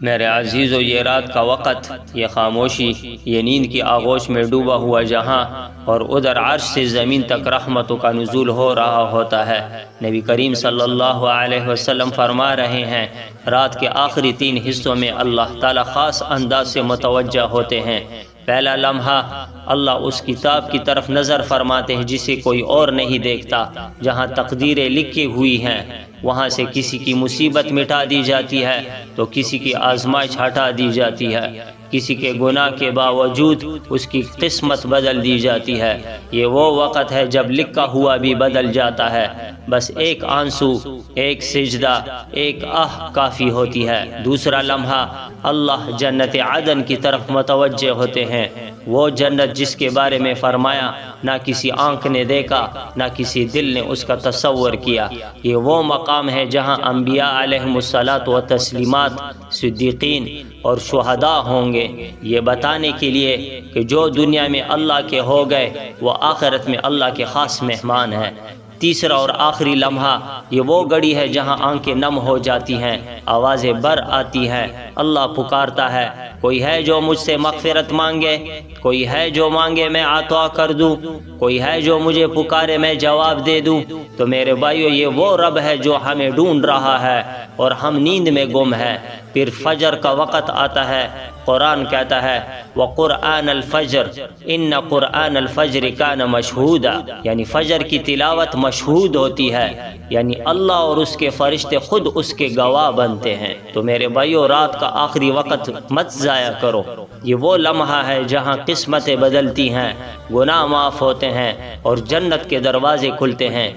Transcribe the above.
میرے عزیزو، یہ رات کا وقت، یہ خاموشی، یہ نیند کی آغوش میں ڈوبا ہوا جہاں، اور ادھر عرش سے زمین تک رحمتوں کا نزول ہو رہا ہوتا ہے۔ نبی کریم صلی اللہ علیہ وسلم فرما رہے ہیں، رات کے آخری 3 حصوں میں اللہ تعالی خاص انداز سے متوجہ ہوتے ہیں۔ پہلا لمحہ اللہ اس کتاب کی طرف نظر فرماتے ہیں جسے کوئی اور نہیں دیکھتا، جہاں تقدیریں لکھی ہوئی ہیں۔ وہاں سے کسی کی مصیبت مٹا دی جاتی ہے تو کسی کی آزمائش ہٹا دی جاتی ہے، کسی کے گناہ کے باوجود اس کی قسمت بدل دی جاتی ہے۔ یہ وہ وقت ہے جب لکھا ہوا بھی بدل جاتا ہے۔ بس ایک آنسو، ایک سجدہ، ایک آہ کافی ہوتی ہے۔ دوسرا لمحہ اللہ جنت عدن کی طرف متوجہ ہوتے ہیں، وہ جنت جس کے بارے میں فرمایا نہ کسی آنکھ نے دیکھا، نہ کسی دل نے اس کا تصور کیا۔ یہ وہ مقام ہے جہاں انبیاء علیہم الصلاۃ و تسلیمات، صدیقین اور شہداء ہوں گے، یہ بتانے کے لیے کہ جو دنیا میں اللہ کے ہو گئے وہ آخرت میں اللہ کے خاص مہمان ہیں۔ تیسرا اور آخری لمحہ یہ وہ گھڑی ہے جہاں آنکھیں نم ہو جاتی ہیں، آوازیں بر آتی ہیں، اللہ پکارتا ہے، کوئی ہے جو مجھ سے مغفرت مانگے، کوئی ہے جو مانگے میں عطا کر دوں، کوئی ہے جو مجھے پکارے میں جواب دے دوں۔ تو میرے بھائیو، یہ وہ رب ہے جو ہمیں ڈھونڈ رہا ہے اور ہم نیند میں گم ہیں۔ پھر فجر کا وقت آتا ہے، قرآن کہتا ہے وَقُرْآنَ الْفَجْرِ إِنَّ قُرْآنَ الْفَجْرِ كَانَ مَشْهُودًا، یعنی فجر کی تلاوت مشہود ہوتی ہے، یعنی اللہ اور اس کے فرشتے خود اس کے گواہ بنتے ہیں۔ تو میرے بھائیو، رات کا آخری وقت مت ضائع کرو۔ یہ وہ لمحہ ہے جہاں قسمتیں بدلتی ہیں، گناہ معاف ہوتے ہیں اور جنت کے دروازے کھلتے ہیں۔